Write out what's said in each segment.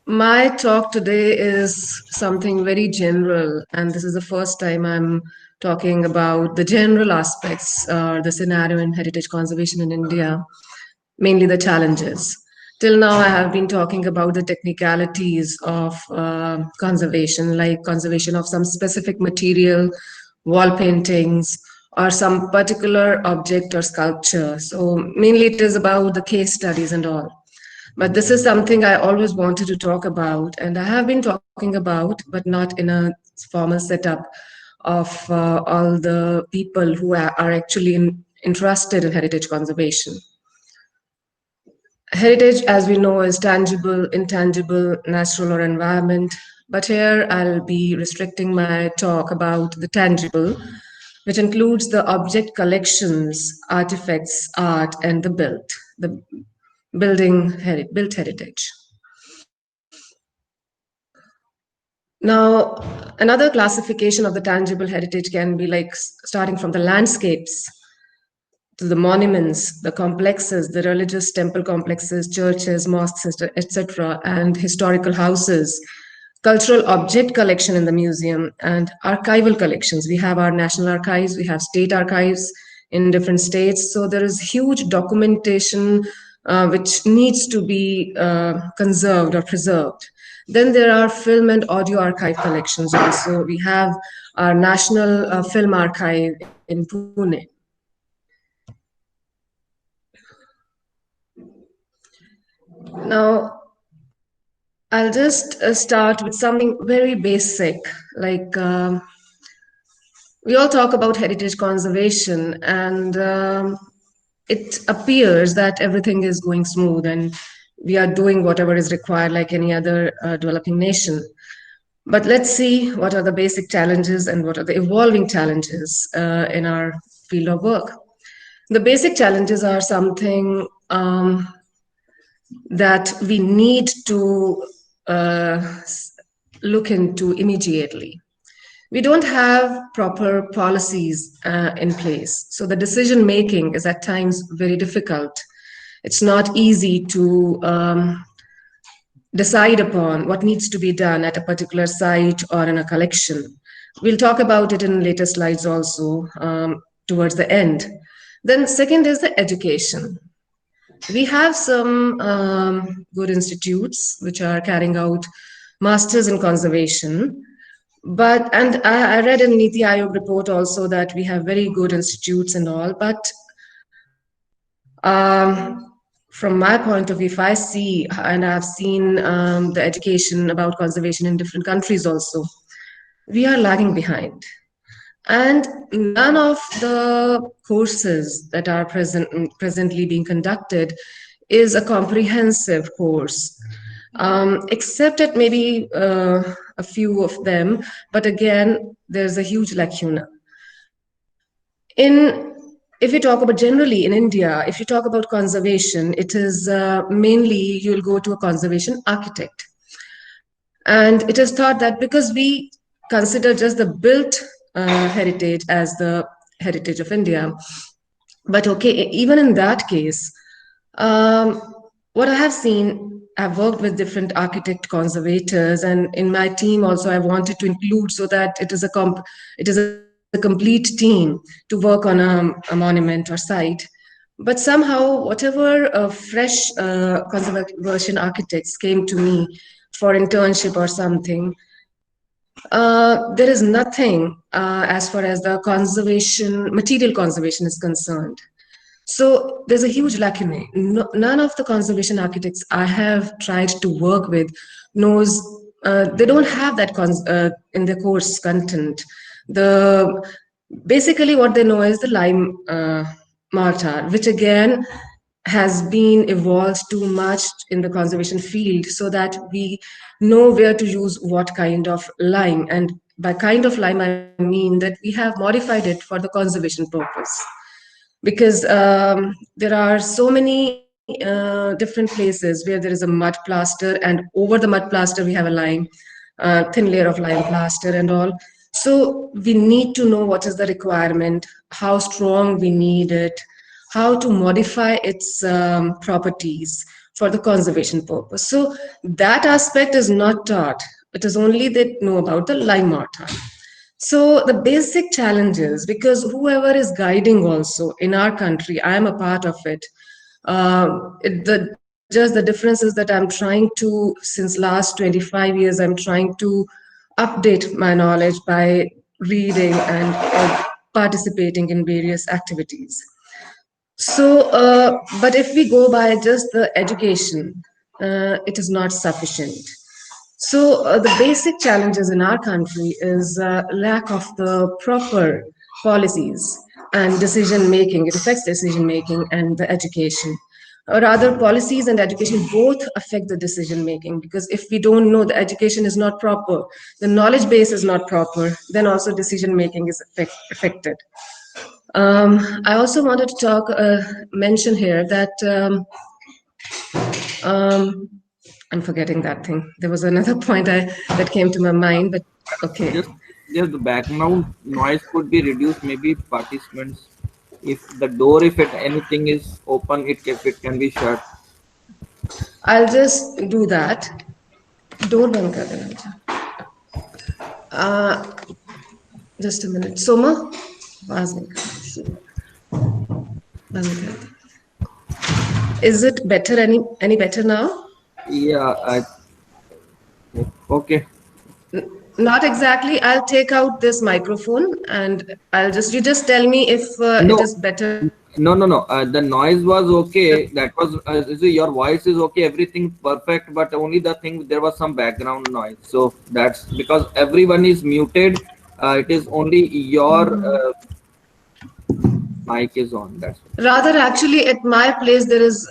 My talk today is something very general, and this is the first time I'm talking about the general aspects, the scenario in heritage conservation in India, mainly the challenges. Till now, I have been talking about the technicalities of conservation, like conservation of some specific material, wall paintings, or some particular object or sculpture. So, mainly it is about the case studies and all. But this is something I always wanted to talk about, and I have been talking about, but not in a formal setup of all the people who are actually interested in heritage conservation. Heritage, as we know, is tangible, intangible, natural, or environment. But here I'll be restricting my talk about the tangible, which includes the object collections, artifacts, art, and the built heritage. Now, another classification of the tangible heritage can be like starting from the landscapes to the monuments, the complexes, the religious temple complexes, churches, mosques, etc., and historical houses, cultural object collection in the museum, and archival collections. We have our national archives, we have state archives in different states. So there is huge documentation which needs to be conserved or preserved. Then there are film and audio archive collections also. We have our National Film Archive in Pune. Now, I'll just start with something very basic. Like we all talk about heritage conservation, and it appears that everything is going smooth and we are doing whatever is required like any other developing nation. But let's see what are the basic challenges and what are the evolving challenges in our field of work. The basic challenges are something that we need to look into immediately. We don't have proper policies in place. So the decision making is at times very difficult. It's not easy to decide upon what needs to be done at a particular site or in a collection. We'll talk about it in later slides also towards the end. Then second is the education. We have some good institutes which are carrying out masters in conservation, and I read in Niti Aayog report also that we have very good institutes and all, but from my point of view, if I see, and I've seen the education about conservation in different countries also, we are lagging behind. And none of the courses that are presently being conducted is a comprehensive course, except at maybe a few of them. But again, there's a huge lacuna. If you talk about generally in India, if you talk about conservation, it is mainly you'll go to a conservation architect. And it is thought that because we consider just the built heritage as the heritage of India, but okay, even in that case, what I have seen, I've worked with different architect conservators, and in my team also, I wanted to include so that it is a complete team to work on a monument or site. But somehow, whatever fresh conservation architects came to me for internship or something, there is nothing as far as the material conservation is concerned. So there's a huge lacuna. None of the conservation architects I have tried to work with knows, they don't have that in their course content. Basically what they know is the lime mortar, which again has been evolved too much in the conservation field so that we know where to use what kind of lime. And by kind of lime, I mean that we have modified it for the conservation purpose. Because there are so many different places where there is a mud plaster, and over the mud plaster we have a lime, thin layer of lime plaster and all. So we need to know what is the requirement, how strong we need it, how to modify its properties for the conservation purpose. So that aspect is not taught. It is only they know about the lime mortar. So the basic challenges, because whoever is guiding also in our country, I am a part of it. Just the difference is that I'm trying to, since last 25 years, I'm trying to update my knowledge by reading and participating in various activities. So, but if we go by just the education, it is not sufficient. So, the basic challenges in our country is lack of the proper policies and decision making. It affects decision making and the education. Or rather, policies and education both affect the decision making, because if we don't know the education is not proper, the knowledge base is not proper, then also decision making is affected. I also wanted to mention here that um, I'm forgetting that thing. There was another point that came to my mind, but okay. Just just the background noise could be reduced. Maybe participants, if the door, if it anything is open, if it can be shut. I'll just do that. Door band kar dena मुझे. Uh, just a minute. Soma, आवाज नहीं कर रही. बंद कर दे. Is it better? Any better now? Yeah, okay. Not exactly. I'll take out this microphone and you just tell me if it No, is better. no. The noise was okay. That was your voice is okay. Everything perfect, but only the thing there was some background noise. So that's because everyone is muted. It is only your mic is on. That's it. Rather, actually, at my place, there is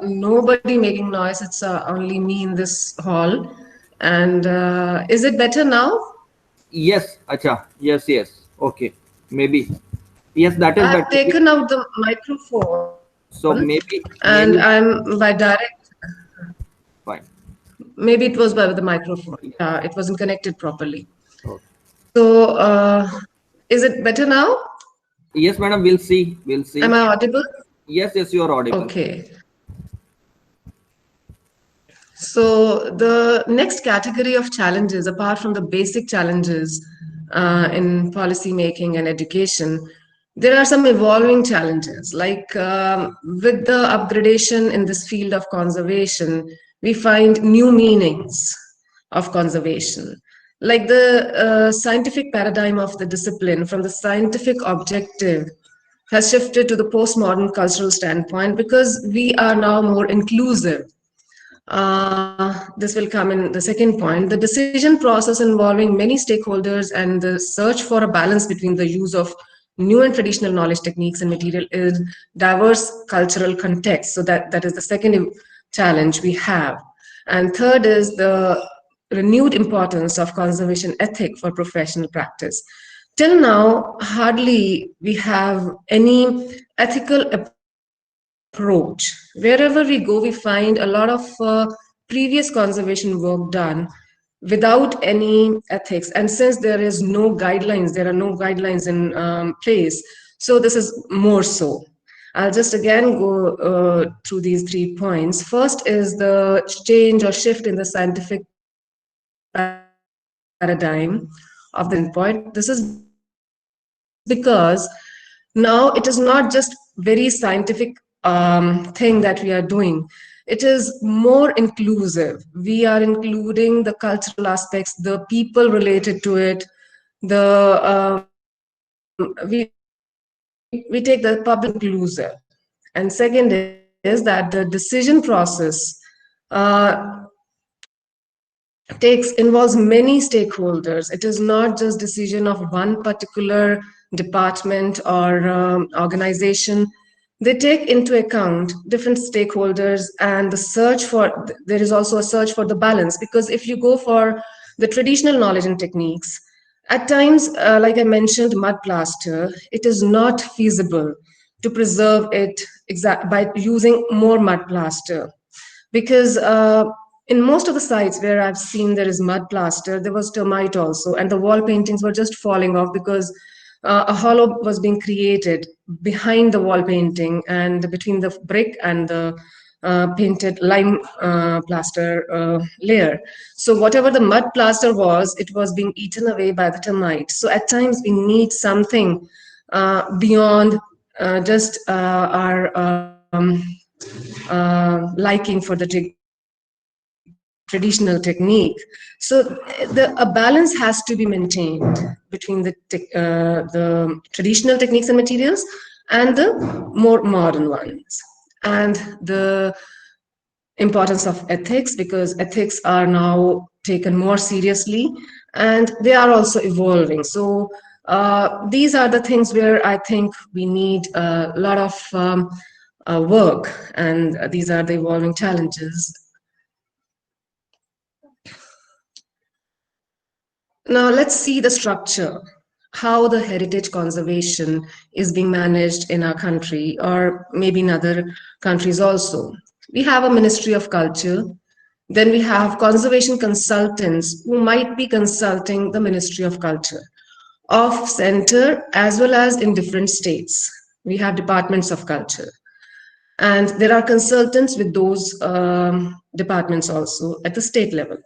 nobody making noise. It's only me in this hall. And is it better now? Yes, acha. Yes. Okay, maybe. Yes, that is I've better. taken out the microphone So and maybe I'm by direct. fine. Maybe it was by the microphone. Yeah, it wasn't connected properly. Okay. So, is it better now? Yes, madam. We'll see. We'll Am see. I audible? Yes, you are audible. Okay. So the next category of challenges, apart from the basic challenges in policy making and education, there are some evolving challenges. Like with the upgradation in this field of conservation, we find new meanings of conservation. Like the scientific paradigm of the discipline from the scientific objective has shifted to the postmodern cultural standpoint because we are now more inclusive. This will come in the second point. The decision process involving many stakeholders and the search for a balance between the use of new and traditional knowledge techniques and material in diverse cultural contexts. So that is the second challenge we have. And third is the renewed importance of conservation ethic for professional practice. Till now, hardly we have any ethical approach. Wherever we go, we find a lot of previous conservation work done without any ethics. And since there is no guidelines, there are no guidelines in place. So this is more so. I'll just again go through these 3 points. First is the change or shift in the scientific paradigm of the standpoint. This is because now it is not just very scientific thing that we are doing. It is more inclusive. We are including the cultural aspects, the people related to it, we take the public inclusive. And second is that the decision process uh, involves many stakeholders. It is not just decision of one particular department or organization. They take into account different stakeholders and the search for, there is also a search for the balance, because if you go for the traditional knowledge and techniques, at times, like I mentioned, mud plaster, it is not feasible to preserve it by using more mud plaster, because in most of the sites where I've seen there is mud plaster, there was termite also, and the wall paintings were just falling off because a hollow was being created behind the wall painting and between the brick and the painted lime plaster layer. So whatever the mud plaster was, it was being eaten away by the termites. So at times we need something beyond just our liking for the traditional technique. So a balance has to be maintained between the traditional techniques and materials and the more modern ones. And the importance of ethics, because ethics are now taken more seriously and they are also evolving. So these are the things where I think we need a lot of work, and these are the evolving challenges. Now let's see the structure, how the heritage conservation is being managed in our country or maybe in other countries also. We have a Ministry of Culture, then we have conservation consultants who might be consulting the Ministry of Culture of center as well as in different states. We have departments of culture. And there are consultants with those departments also at the state level.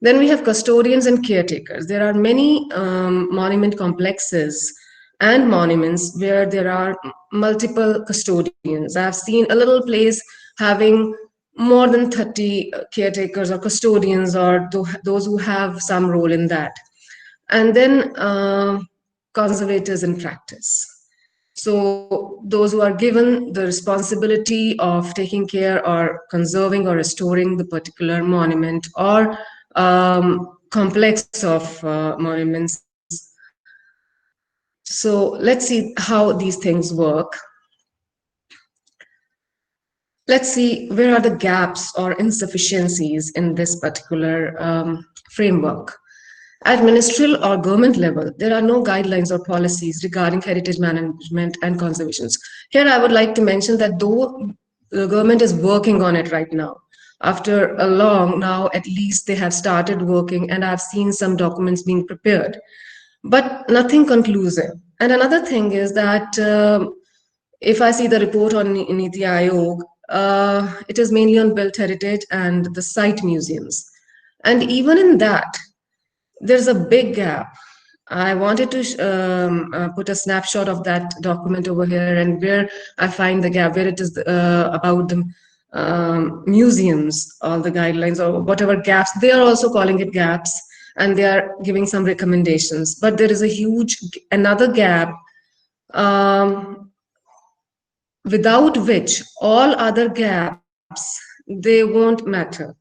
Then we have custodians and caretakers. There are many monument complexes and monuments where there are multiple custodians. I've seen a little place having more than 30 caretakers or custodians or those who have some role in that. And then conservators in practice. So those who are given the responsibility of taking care or conserving or restoring the particular monument or complex of monuments. So let's see how these things work. Let's see where are the gaps or insufficiencies in this particular framework. At ministerial or government level, there are no guidelines or policies regarding heritage management and conservation. Here, I would like to mention that though the government is working on it right now, after a long now, at least they have started working, and I've seen some documents being prepared, but nothing conclusive. And another thing is that if I see the report on Niti Aayog, it is mainly on built heritage and the site museums. And even in that, there's a big gap. I wanted to put a snapshot of that document over here and where I find the gap, where it is about the museums, all the guidelines or whatever gaps. They are also calling it gaps and they are giving some recommendations. But there is a huge, another gap without which all other gaps, they won't matter.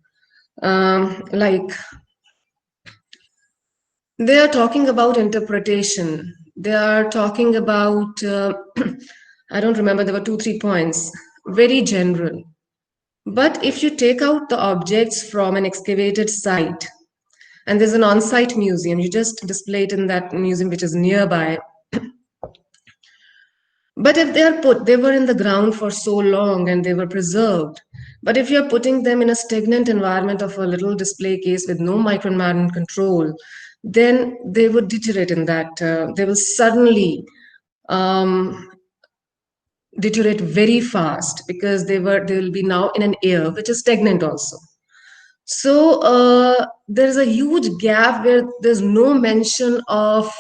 Like they are talking about interpretation. They are talking about, I don't remember, there were 2, 3 points, very general. But if you take out the objects from an excavated site, and there's an on site museum, you just display it in that museum which is nearby. But if they are put, they were in the ground for so long and they were preserved. But if you're putting them in a stagnant environment of a little display case with no microenvironment control, then they would deteriorate in that. They will suddenly deteriorate very fast because they will be now in an air which is stagnant also. So there's a huge gap where there's no mention of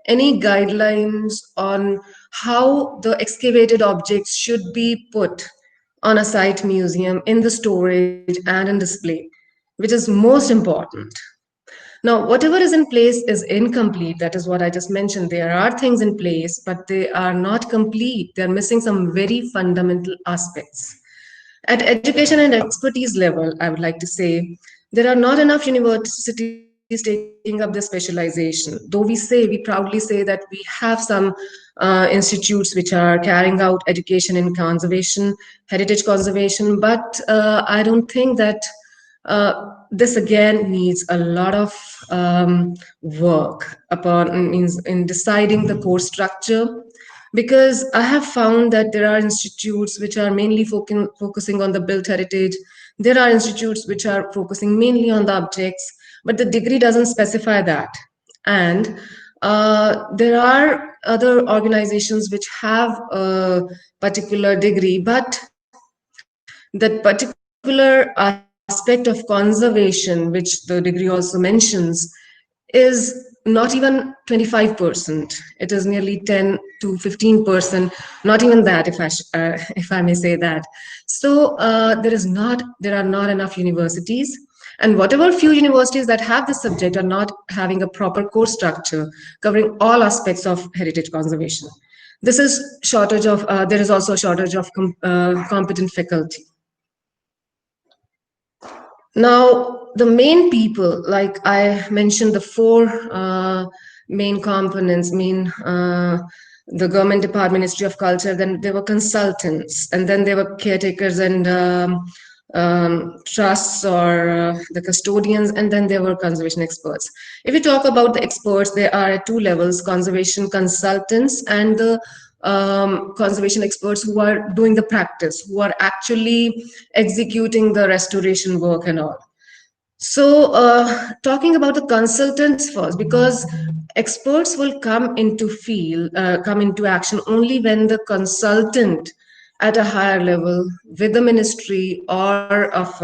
any guidelines on how the excavated objects should be put on a site museum, in the storage and in display, which is most important. Now, whatever is in place is incomplete. That is what I just mentioned. There are things in place, but they are not complete. They're missing some very fundamental aspects. At education and expertise level, I would like to say, there are not enough universities taking up this specialization. Though we proudly say that we have some institutes which are carrying out education in conservation, heritage conservation, but I don't think that this again needs a lot of work upon means in deciding the course structure, because I have found that there are institutes which are mainly focusing on the built heritage. There are institutes which are focusing mainly on the objects, but the degree doesn't specify that. And there are other organizations which have a particular degree, but that particular aspect of conservation, which the degree also mentions, is not even 25%. It is nearly 10 to 15%, not even that, if I may say that. So there are not enough universities. And whatever few universities that have this subject are not having a proper course structure covering all aspects of heritage conservation. There is also a shortage of competent faculty. Now, the main people, like I mentioned, the four main components, the government department, Ministry of Culture, then there were consultants, and then there were caretakers and trusts or the custodians, and then there were conservation experts. If you talk about the experts, there are at two levels: conservation consultants and the conservation experts who are doing the practice, who are actually executing the restoration work and all. So, talking about the consultants first, because experts will come into action only when the consultant at a higher level with the ministry or of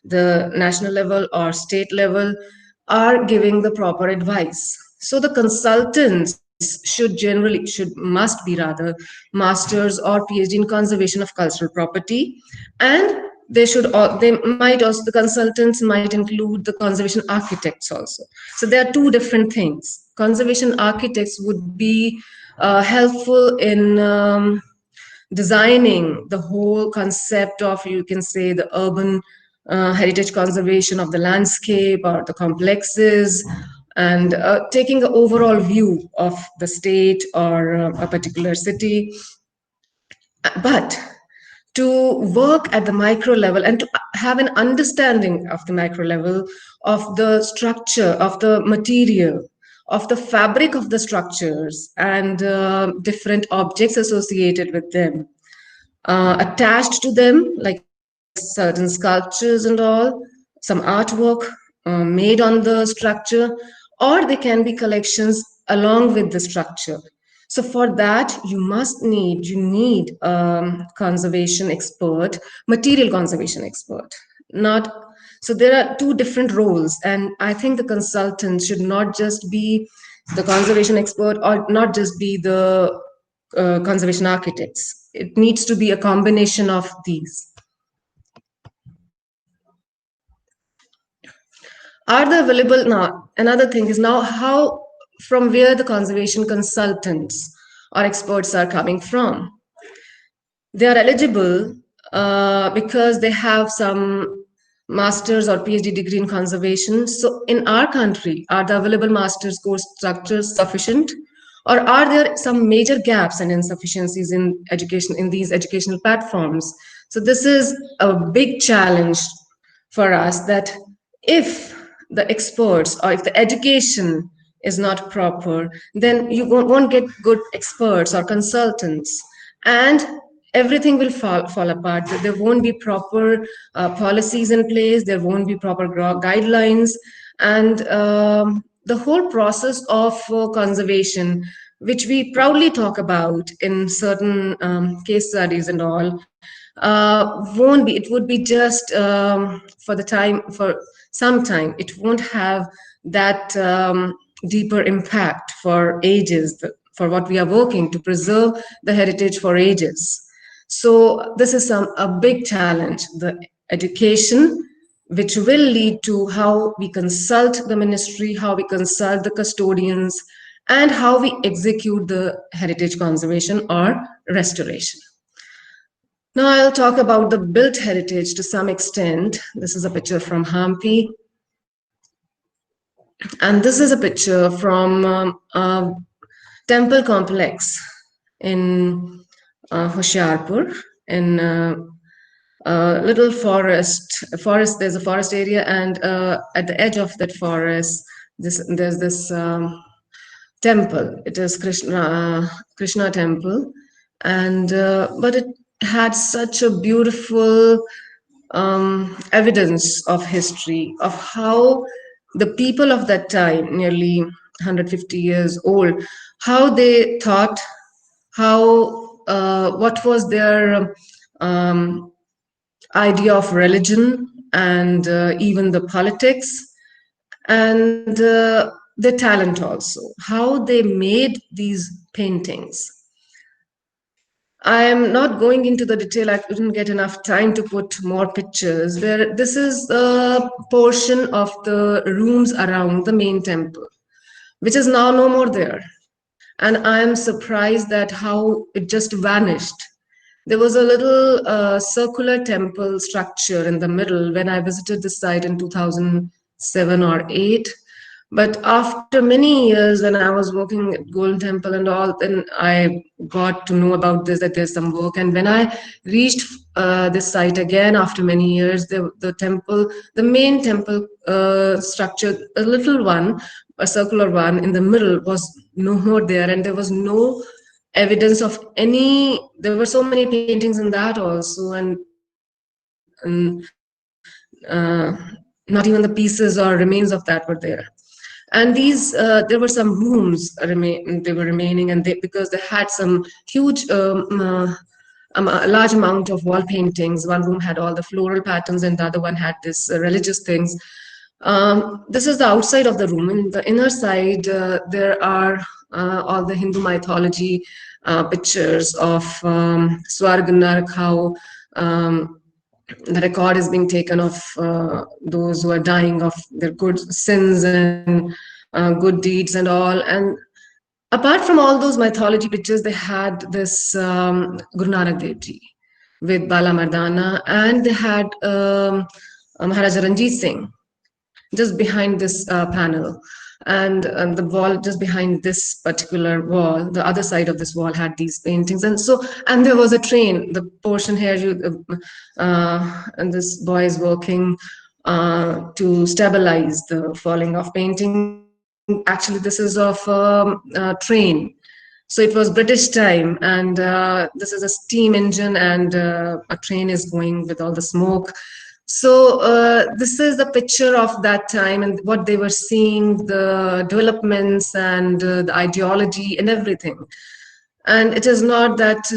the national level or state level are giving the proper advice. So the consultants must be rather masters or PhD in conservation of cultural property, and they might also, the consultants might include the conservation architects also. So there are two different things. Conservation architects would be helpful in designing the whole concept of, you can say, the urban heritage conservation of the landscape or the complexes, and taking an overall view of the state or a particular city. But to work at the micro level and to have an understanding of the micro level of the structure, of the material, of the fabric of the structures, and different objects associated with them, attached to them, like certain sculptures and all, some artwork made on the structure, or they can be collections along with the structure. So for that, you need conservation expert, material conservation expert. Not so there are two different roles, and I think the consultant should not just be the conservation expert or not just be the conservation architects. It needs to be a combination of these. Are they available now? Another thing is now how, from where the conservation consultants or experts are coming from. They are eligible because they have some master's or PhD degree in conservation. So in our country, are the available master's course structures sufficient? Or are there some major gaps and insufficiencies in education, in these educational platforms? So this is a big challenge for us, that if the experts or if the education is not proper, then you won't get good experts or consultants, and everything will fall apart. There won't be proper policies in place, there won't be proper guidelines, and the whole process of conservation, which we proudly talk about in certain case studies and all, won't be, it would be just for some time, it won't have that deeper impact for ages, for what we are working to preserve the heritage for ages. So this is a big challenge, the education, which will lead to how we consult the ministry, how we consult the custodians, and how we execute the heritage conservation or restoration. Now I'll talk about the built heritage to some extent. This is a picture from Hampi. And this is a picture from a temple complex in Hoshiarpur, in a little forest. There's a forest area, and at the edge of that forest, there's this temple. It is Krishna temple, and but it had such a beautiful evidence of history, of how the people of that time, nearly 150 years old, how they thought, how what was their idea of religion and even the politics and the talent also, how they made these paintings. I am not going into the detail. I couldn't get enough time to put more pictures. Where this is a portion of the rooms around the main temple, which is now no more there. And I am surprised that how it just vanished. There was a little circular temple structure in the middle when I visited the site in 2007 or 8. But after many years, when I was working at Golden Temple and all, then I got to know about this, that there's some work. And when I reached this site again after many years, the temple, the main temple structure, a little one, a circular one in the middle, was no more there. And there was no evidence of any, there were so many paintings in that also. Not even the pieces or remains of that were there. And these there were some rooms they were remaining, and because they had some huge a large amount of wall paintings. One room had all the floral patterns and the other one had this religious things. This is the outside of the room. In the inner side there are all the Hindu mythology pictures of Swarg and Narak, how the record is being taken of those who are dying of their good sins and good deeds and all. And apart from all those mythology pictures, they had this Guru Nanak Dev Ji with Bala Mardana, and they had Maharaja Ranjit Singh just behind this panel. And the wall just behind this particular wall, the other side of this wall had these paintings. And so, and there was a train, the portion here, and this boy is working to stabilize the falling of painting. Actually, this is of train. So it was British time, and this is a steam engine, and a train is going with all the smoke. So this is the picture of that time and what they were seeing, the developments and the ideology and everything. And it is not that,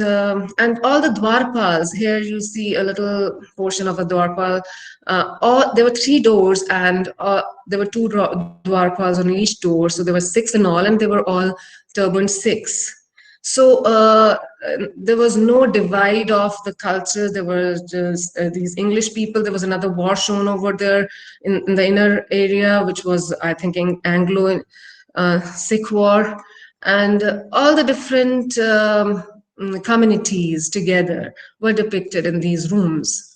and all the dwarpals, here you see a little portion of a dwarpal. All, there were 3 doors, and there were 2 dwarpals on each door. So there were 6 in all, and they were all turbaned 6. So there was no divide of the cultures. There were just these English people. There was another war shown over there in the inner area, which was, I think, Anglo Sikh war, and all the different communities together were depicted in these rooms.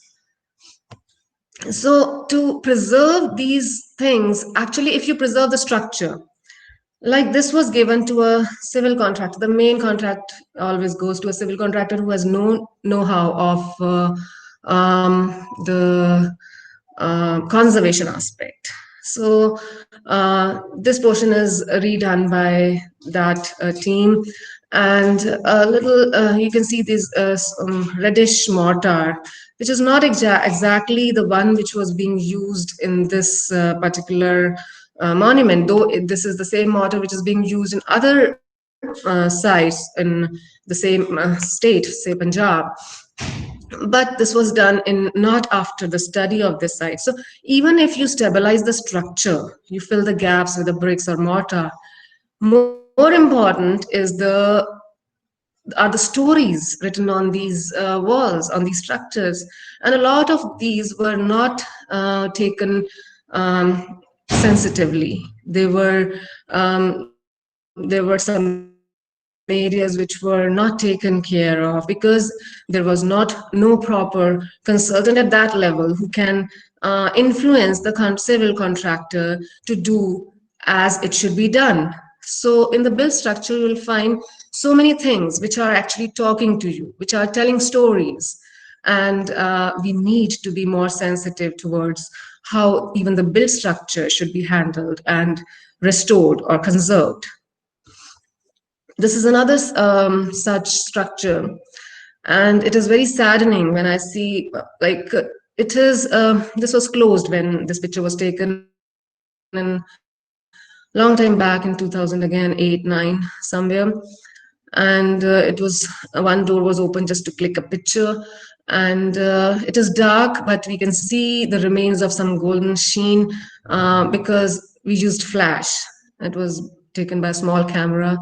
So to preserve these things, actually, if you preserve the structure, like this was given to a civil contractor. The main contract always goes to a civil contractor who has no know-how of the conservation aspect. So this portion is redone by that team. And a little, you can see this reddish mortar, which is not exactly the one which was being used in this particular monument, though this is the same mortar which is being used in other sites in the same state, say Punjab. But this was done in not after the study of this site. So even if you stabilize the structure, you fill the gaps with the bricks or mortar, more important is are the stories written on these walls, on these structures. And a lot of these were not taken sensitively. There were some areas which were not taken care of because there was no proper consultant at that level who can influence the civil contractor to do as it should be done. So in the build structure, you will find so many things which are actually talking to you, which are telling stories. And we need to be more sensitive towards how even the build structure should be handled and restored or conserved. This is another such structure, and it is very saddening when I see, like, it is this was closed when this picture was taken in long time back in 2000, again 8 9 somewhere. And it was one door was open just to click a picture, and it is dark, but we can see the remains of some golden sheen because we used flash. It was taken by a small camera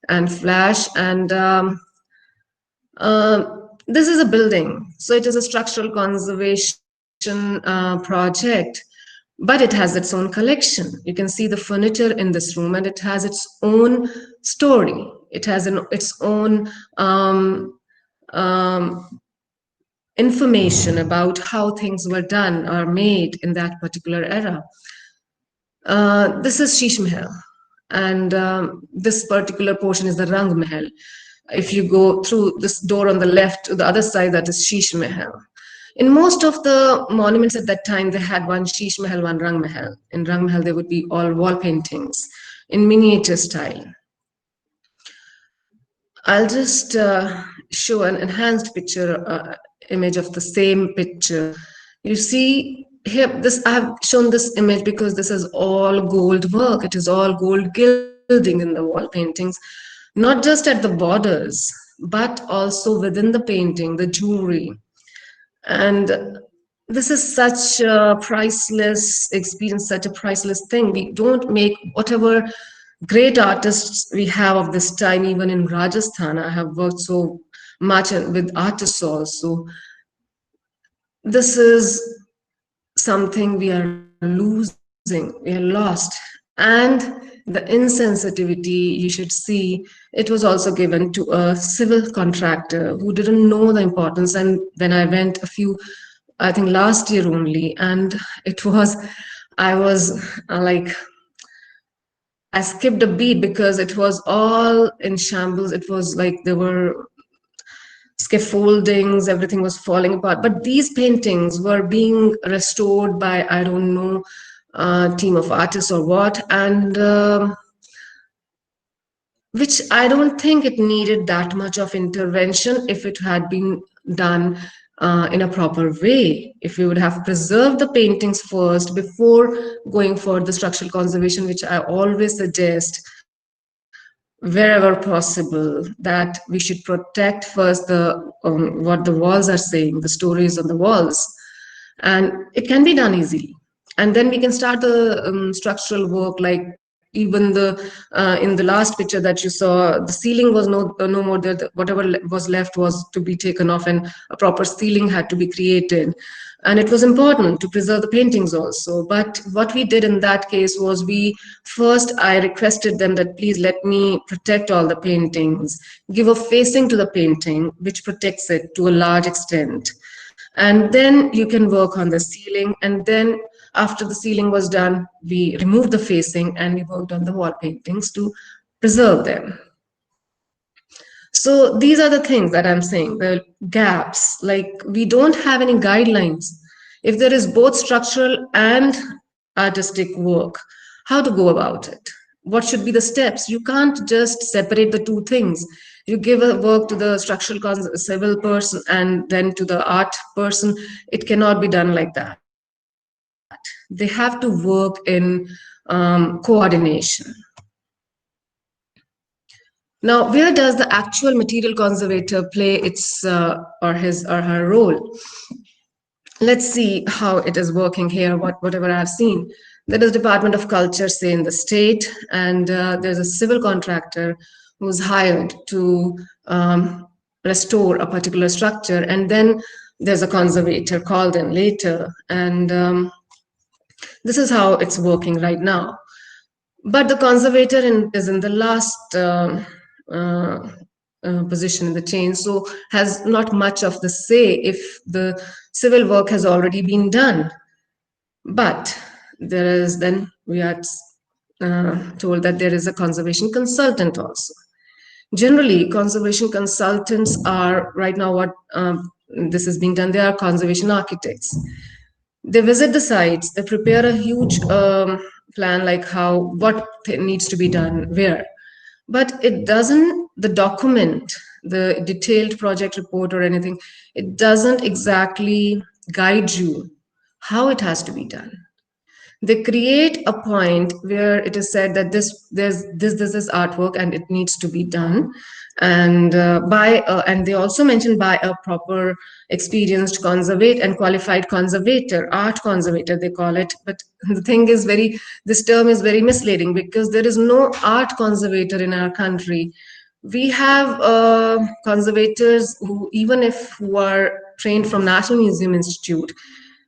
and flash, and this is a building, so it is a structural conservation project, but it has its own collection. You can see the furniture in this room, and it has its own story. It has its own um, information about how things were done or made in that particular era. This is Sheesh Mahal, and this particular portion is the Rang Mahal. If you go through this door on the left to the other side, that is Sheesh Mahal. In most of the monuments at that time, they had one Sheesh Mahal, one Rang Mahal. In Rang Mahal, there would be all wall paintings in miniature style. I'll just show an enhanced picture image of the same picture. You see here, this I have shown this image because this is all gold work. It is all gold gilding in the wall paintings, not just at the borders, but also within the painting, the jewelry. And this is such a priceless experience, such a priceless thing. We don't make whatever great artists we have of this time, even in Rajasthan. I have worked so much with artists also. This is something we are losing, we are lost. And the insensitivity, you should see, it was also given to a civil contractor who didn't know the importance. And when I went I think last year only, and it was, I was like, I skipped a beat because it was all in shambles. It was like there were scaffoldings, everything was falling apart. But these paintings were being restored by, I don't know, a team of artists or what, and which I don't think it needed that much of intervention if it had been done in a proper way. If we would have preserved the paintings first before going for the structural conservation, which I always suggest wherever possible, that we should protect first what the walls are saying, the stories on the walls, and it can be done easily. And then we can start the structural work, like even in the last picture that you saw, the ceiling was no more there. Whatever was left was to be taken off, and a proper ceiling had to be created. And it was important to preserve the paintings also. But what we did in that case was, I requested them that please let me protect all the paintings, give a facing to the painting which protects it to a large extent, and then you can work on the ceiling. And then after the ceiling was done, we removed the facing and we worked on the wall paintings to preserve them. So these are the things that I'm saying, the gaps. Like, we don't have any guidelines. If there is both structural and artistic work, how to go about it? What should be the steps? You can't just separate the two things. You give a work to the civil person and then to the art person. It cannot be done like that. They have to work in coordination. Now, where does the actual material conservator play his or her role? Let's see how it is working here. Whatever I've seen, there is Department of Culture, say in the state, and there's a civil contractor who's hired to restore a particular structure, and then there's a conservator called in later, and this is how it's working right now. But the conservator is in the last uh, position in the chain, so has not much of the say if the civil work has already been done. But we are told that there is a conservation consultant also. Generally, conservation consultants are right now what this is being done. They are conservation architects. They visit the sites, they prepare a huge plan, like what needs to be done where, but it doesn't, the document, the detailed project report or anything, it doesn't exactly guide you how it has to be done. They create a point where it is said that this is artwork and it needs to be done, and and they also mention by a proper experienced conservate and qualified conservator, art conservator they call it. But the thing is very, this term is very misleading because there is no art conservator in our country. We have conservators who, even if who are trained from National Museum Institute,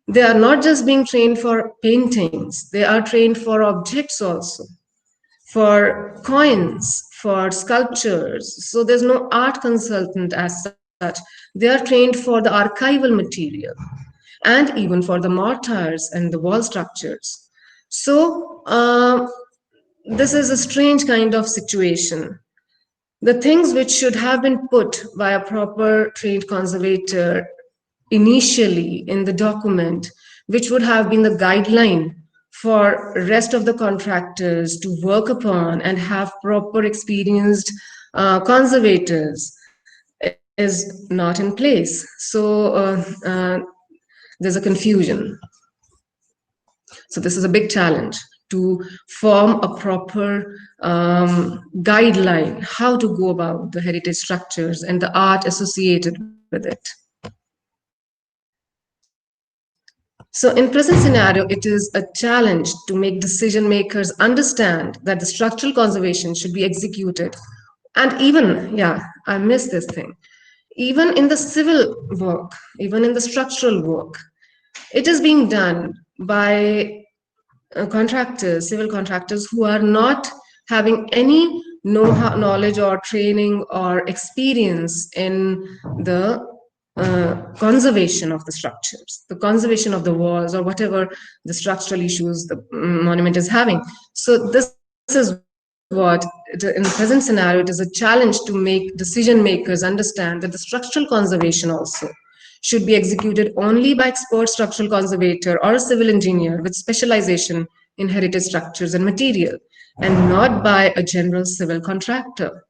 they are not just being trained for paintings, they are trained for objects also, for coins, for sculptures. So there's no art consultant as such. They are trained for the archival material and even for the mortars and the wall structures. So this is a strange kind of situation. The things which should have been put by a proper trained conservator initially in the document, which would have been the guideline for rest of the contractors to work upon and have proper experienced conservators, is not in place. So there's a confusion. So this is a big challenge to form a proper guideline how to go about the heritage structures and the art associated with it. So in present scenario, it is a challenge to make decision makers understand that the structural conservation should be executed. And even, yeah, I missed this thing. Even in the civil work, even in the structural work, it is being done by contractors, civil contractors who are not having any knowledge or training or experience in the conservation of the structures, the conservation of the walls, or whatever the structural issues the monument is having. So this is what, in the present scenario, it is a challenge to make decision makers understand that the structural conservation also should be executed only by expert structural conservator or a civil engineer with specialization in heritage structures and material, and not by a general civil contractor.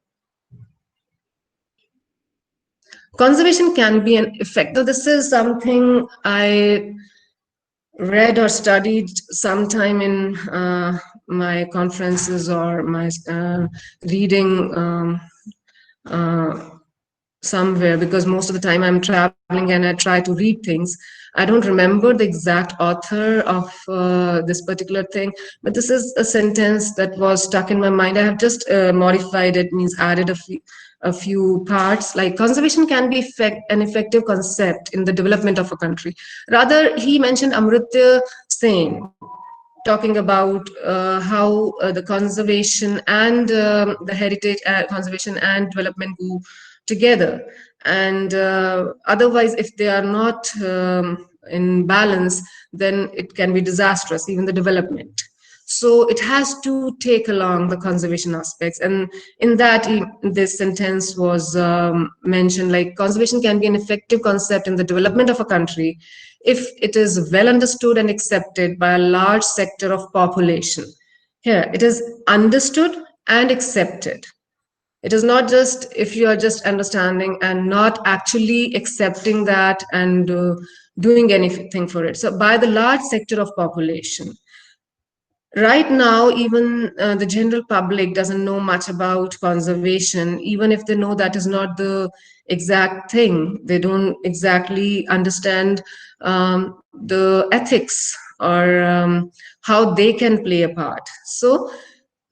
Conservation can be an effect. So this is something I read or studied sometime in my conferences or my reading somewhere, because most of the time I'm traveling and I try to read things. I don't remember the exact author of this particular thing, but this is a sentence that was stuck in my mind. I have just modified it, means added a few parts, like conservation can be an effective concept in the development of a country. Rather, he mentioned Amritya Sen, talking about how the conservation and the heritage conservation and development go together. And otherwise, if they are not in balance, then it can be disastrous, even the development. So it has to take along the conservation aspects. And in that, this sentence was mentioned, like conservation can be an effective concept in the development of a country if it is well understood and accepted by a large sector of population. Here, it is understood and accepted. It is not just if you are just understanding and not actually accepting that and doing anything for it. So by the large sector of population. Right now, even the general public doesn't know much about conservation. Even if they know that is not the exact thing, they don't exactly understand the ethics or how they can play a part. So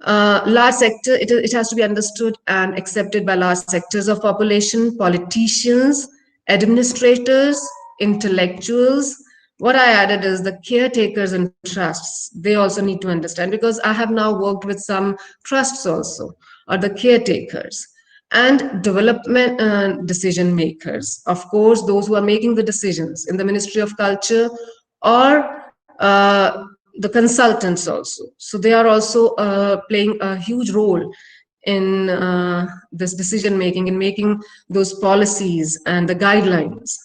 large sector, it has to be understood and accepted by large sectors of population, politicians, administrators, intellectuals. What I added is the caretakers and trusts. They also need to understand, because I have now worked with some trusts also, or the caretakers, and development decision makers. Of course, those who are making the decisions in the Ministry of Culture, or the consultants also. So they are also playing a huge role in this decision making, in making those policies and the guidelines.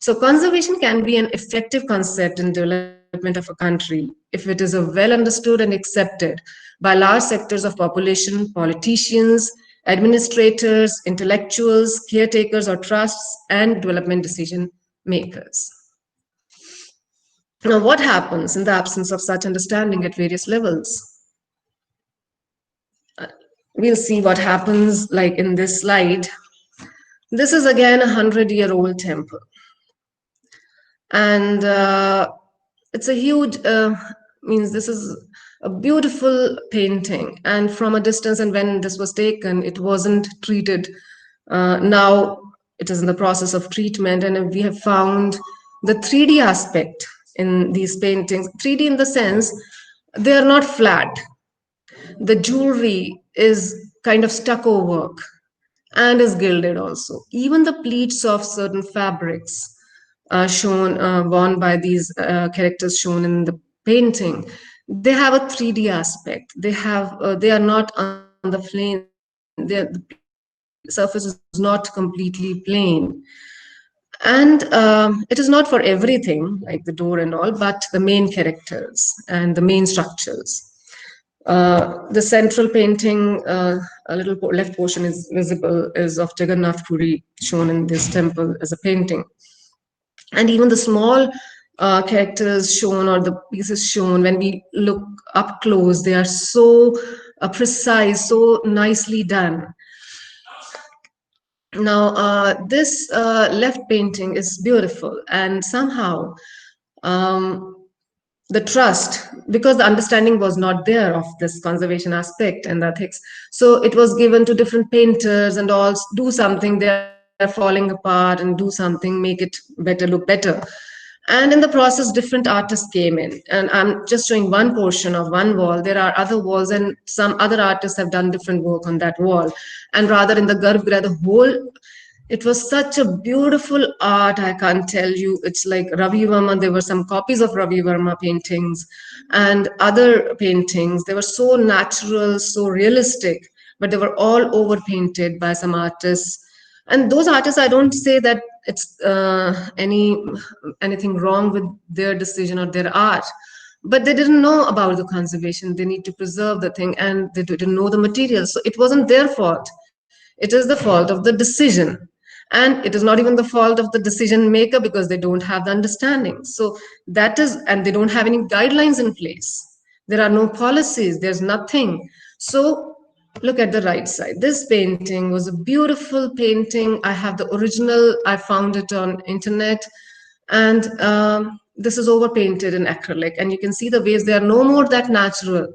So conservation can be an effective concept in development of a country if it is a well understood and accepted by large sectors of population, politicians, administrators, intellectuals, caretakers or trusts, and development decision makers. Now, what happens in the absence of such understanding at various levels? We'll see what happens like in this slide. This is again 100-year-old temple. And it's a huge, means this is a beautiful painting. And from a distance, and when this was taken, it wasn't treated. Now it is in the process of treatment, and we have found the 3D aspect in these paintings. 3D in the sense they are not flat. The jewelry is kind of stucco work and is gilded also. Even the pleats of certain fabrics shown, worn by these characters shown in the painting, they have a 3D aspect. They are not on the plain. The surface is not completely plain. And it is not for everything, like the door and all, but the main characters and the main structures. The central painting, a little left portion is visible, is of Jagannath Puri, shown in this temple as a painting. And even the small characters shown or the pieces shown, when we look up close, they are so precise, so nicely done. Now, this left painting is beautiful, and somehow um, the trust, because the understanding was not there of this conservation aspect and the ethics, so it was given to different painters and all, do something, they are falling apart, and do something, make it better, look better. And in the process, different artists came in, and I'm just showing one portion of one wall. There are other walls, and some other artists have done different work on that wall. And rather in the Garbhagriha, the whole, it was such a beautiful art, I can't tell you. It's like Ravi Verma, there were some copies of Ravi Verma paintings and other paintings. They were so natural, so realistic, but they were all over painted by some artists. And those artists, I don't say that it's anything wrong with their decision or their art, but they didn't know about the conservation. They need to preserve the thing, and they didn't know the materials. So it wasn't their fault. It is the fault of the decision. And it is not even the fault of the decision maker, because they don't have the understanding. So that is, and they don't have any guidelines in place. There are no policies, there's nothing. So look at the right side. This painting was a beautiful painting. I have the original, I found it on internet. And this is overpainted in acrylic, and you can see the waves, they are no more that natural.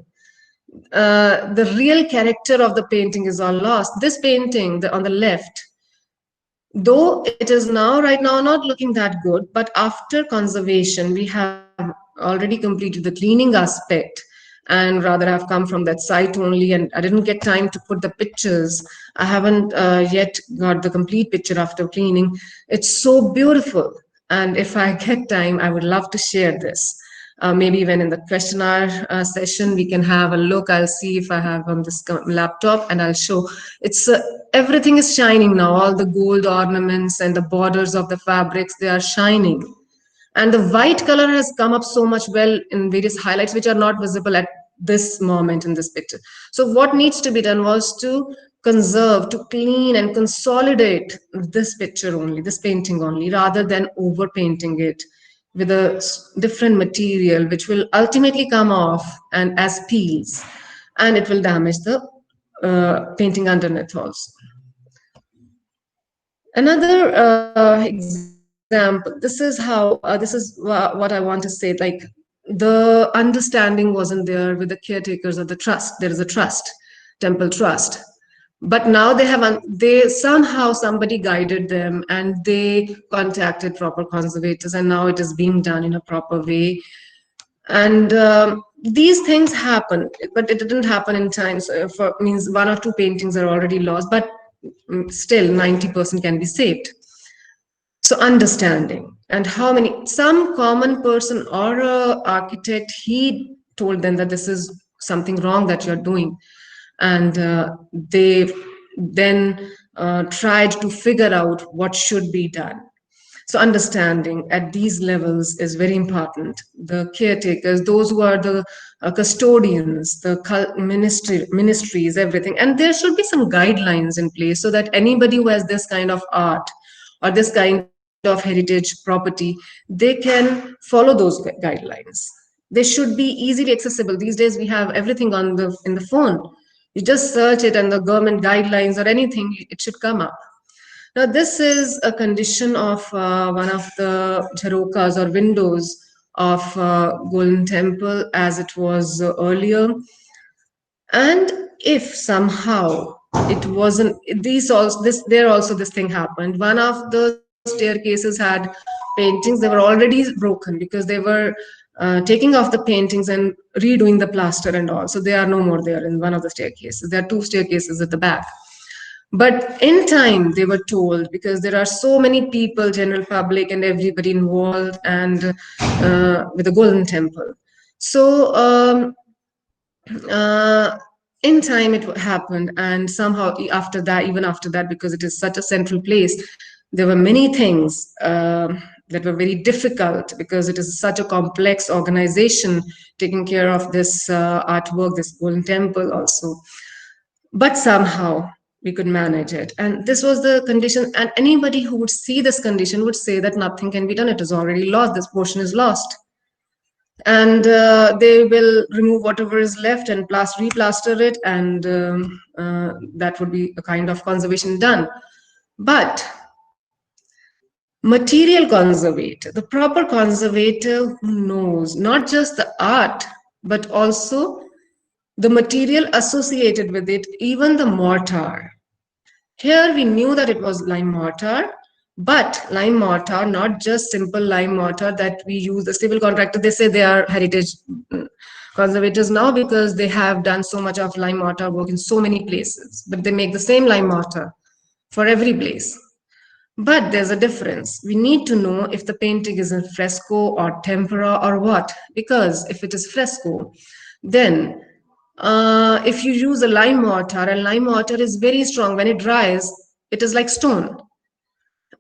The real character of the painting is all lost. This painting, on the left, though it is now right now not looking that good, but after conservation, we have already completed the cleaning aspect, and rather have come from that site only, and I didn't get time to put the pictures. I haven't yet got the complete picture after cleaning. It's so beautiful, and if I get time, I would love to share this. Maybe even in the questionnaire session, we can have a look. I'll see if I have on this laptop, and I'll show. It's everything is shining now. All the gold ornaments and the borders of the fabrics, they are shining. And the white color has come up so much well in various highlights, which are not visible at this moment in this picture. So what needs to be done was to conserve, to clean and consolidate this picture only, this painting only, rather than over painting it with a different material, which will ultimately come off and as peels, and it will damage the painting underneath also. Another example, this is what I want to say, like the understanding wasn't there with the caretakers of the trust. There is a trust, temple trust, but now they somehow, somebody guided them, and they contacted proper conservators, and now it is being done in a proper way. And these things happen, but it didn't happen in time. So for means one or two paintings are already lost, but still 90% can be saved. So understanding, and how many, some common person or a architect, he told them that this is something wrong that you're doing, and they then tried to figure out what should be done. So understanding at these levels is very important. The caretakers, those who are the custodians, the ministries, everything. And there should be some guidelines in place, so that anybody who has this kind of art or this kind of of heritage property, they can follow those guidelines. They should be easily accessible. These days we have everything on the in the phone. You just search it and the government guidelines or anything, it should come up. Now, this is a condition of one of the jharokas or windows of Golden Temple as it was earlier. And if somehow it wasn't, these also this there also this thing happened. One of the staircases had paintings. They were already broken because they were taking off the paintings and redoing the plaster and all. So they are no more there in one of the staircases. There are two staircases at the back. But in time, they were told, because there are so many people, general public, and everybody involved, and with the Golden Temple. So uh, in time, it happened, and somehow after that, even after that, because it is such a central place, there were many things that were very difficult because it is such a complex organization taking care of this artwork, this Golden Temple also. But somehow we could manage it. And this was the condition. And anybody who would see this condition would say that nothing can be done. It is already lost. This portion is lost. And they will remove whatever is left and replaster it. And that would be a kind of conservation done. But material conservator, the proper conservator who knows not just the art, but also the material associated with it, even the mortar. Here we knew that it was lime mortar, but lime mortar, not just simple lime mortar that we use. The civil contractor, they say they are heritage conservators now because they have done so much of lime mortar work in so many places, but they make the same lime mortar for every place. But there's a difference. We need to know if the painting is in fresco or tempera or what, because if it is fresco, then if you use a lime mortar, and lime mortar is very strong, when it dries, it is like stone.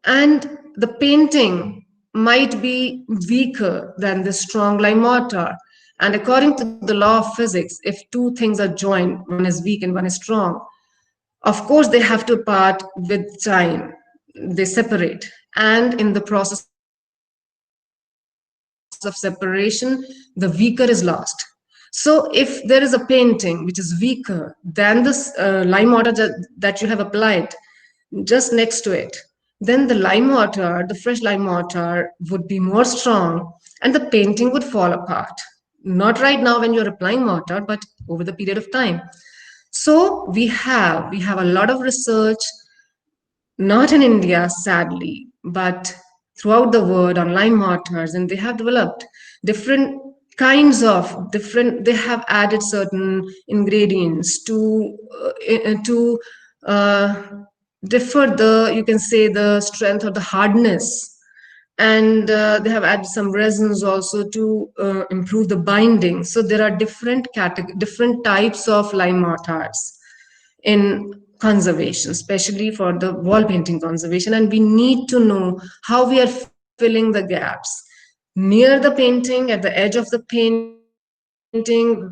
And the painting might be weaker than the strong lime mortar. And according to the law of physics, if two things are joined, one is weak and one is strong, of course they have to part with time. They separate. And in the process of separation, the weaker is lost. So if there is a painting which is weaker than this lime mortar that you have applied just next to it, then the lime mortar, the fresh lime mortar, would be more strong and the painting would fall apart. Not right now when you're applying mortar, but over the period of time. So we have a lot of research, not in India, sadly, but throughout the world on lime mortars, and they have developed different kinds of different. They have added certain ingredients to uh, differ the, you can say, the strength or the hardness, and they have added some resins also to improve the binding. So there are different types of lime mortars in conservation, especially for the wall painting conservation. And we need to know how we are filling the gaps near the painting, at the edge of the painting,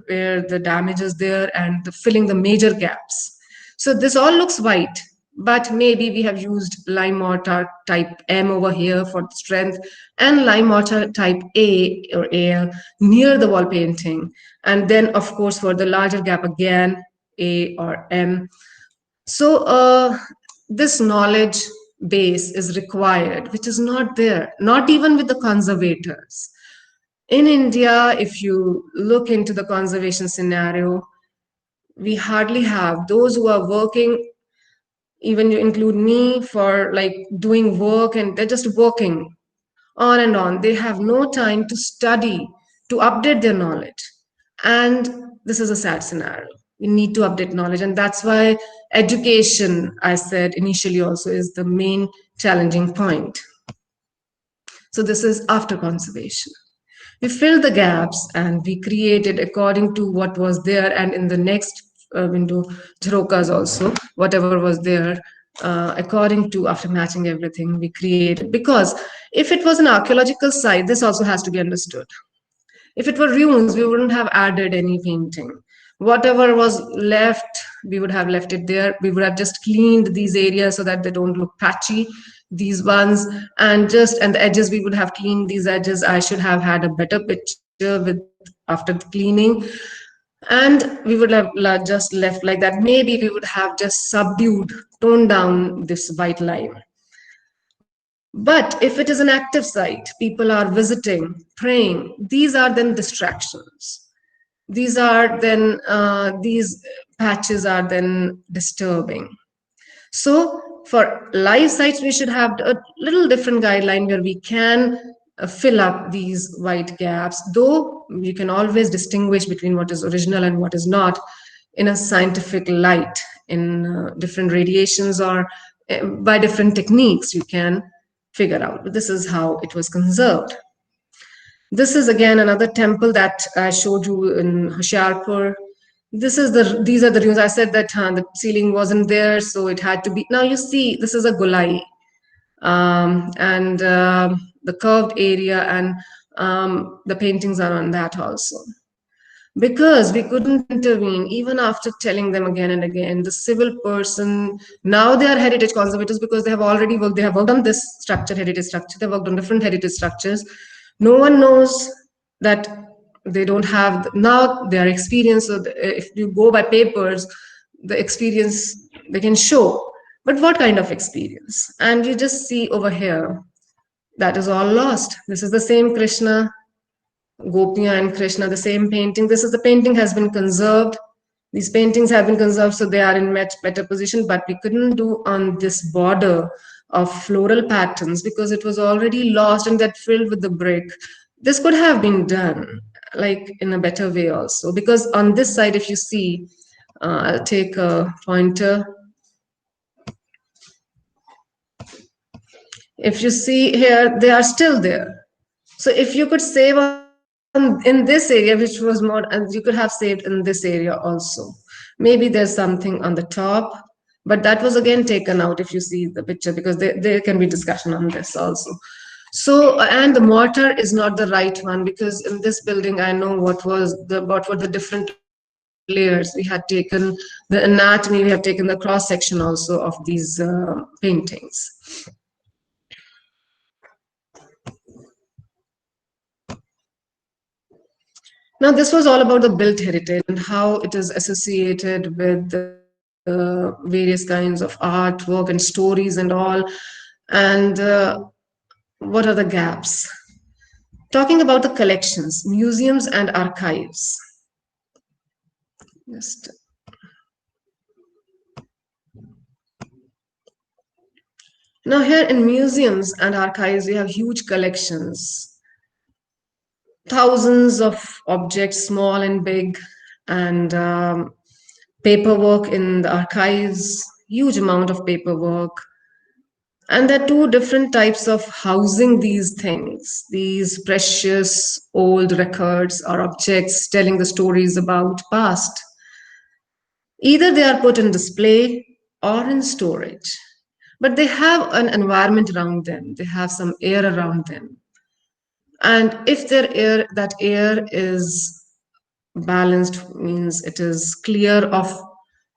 where the damage is there, and filling the major gaps. So this all looks white, but maybe we have used lime mortar type M over here for strength, and lime mortar type A or Al near the wall painting. And then, of course, for the larger gap again, A or M. So this knowledge base is required, which is not there, not even with the conservators. In India, if you look into the conservation scenario, we hardly have those who are working, even you include me, for like doing work, and they're just working on and on. They have no time to study, to update their knowledge. And this is a sad scenario. We need to update knowledge. And that's why education, I said initially, also is the main challenging point. So this is after conservation. We filled the gaps and we created according to what was there. And in the next window, jharokas also, whatever was there, according to, after matching everything, we created. Because if it was an archaeological site, this also has to be understood. If it were ruins, we wouldn't have added any painting. Whatever was left, we would have left it there. We would have just cleaned these areas so that they don't look patchy. these ones, and the edges, we would have cleaned these edges. I should have had a better picture with after the cleaning, and we would have just left like that. Maybe we would have just subdued, toned down this white line. But if it is an active site, people are visiting, praying, these are then distractions. These are then, these patches are then disturbing. So for live sites, we should have a little different guideline where we can fill up these white gaps, though you can always distinguish between what is original and what is not in a scientific light, in different radiations, or by different techniques you can figure out. But this is how it was conserved. This is again another temple that I showed you in Hoshiarpur. These are the ruins. I said that the ceiling wasn't there, so it had to be. Now you see, this is a golai, and the curved area, and the paintings are on that also. Because we couldn't intervene, even after telling them again and again, the civil person, now they are heritage conservators because they have already worked, they have worked on this structure, heritage structure, they worked on different heritage structures. No one knows that they don't have, now they are experienced. So if you go by papers, the experience they can show. But what kind of experience? And you just see over here, that is all lost. This is the same Krishna, Gopiya and Krishna, the same painting. This is the painting has been conserved. These paintings have been conserved, so they are in much better position, but we couldn't do on this border of floral patterns because it was already lost and that filled with the brick. This could have been done like in a better way also, because on this side, if you see, I'll take a pointer. If you see here, they are still there. So if you could save in this area, which was more, and you could have saved in this area also. Maybe there's something on the top, but that was again taken out if you see the picture, because there can be discussion on this also. So, and the mortar is not the right one, because in this building, I know what were the different layers. We had taken the anatomy, we have taken the cross section also of these paintings. Now, this was all about the built heritage and how it is associated with various kinds of artwork and stories and all. And what are the gaps? Talking about the collections, museums and archives. Just now here in museums and archives, we have huge collections, thousands of objects, small and big, and paperwork in the archives, huge amount of paperwork. And there are two different types of housing these things, these precious old records or objects telling the stories about past. Either they are put in display or in storage, but they have an environment around them, they have some air around them. And if that air is balanced, means it is clear of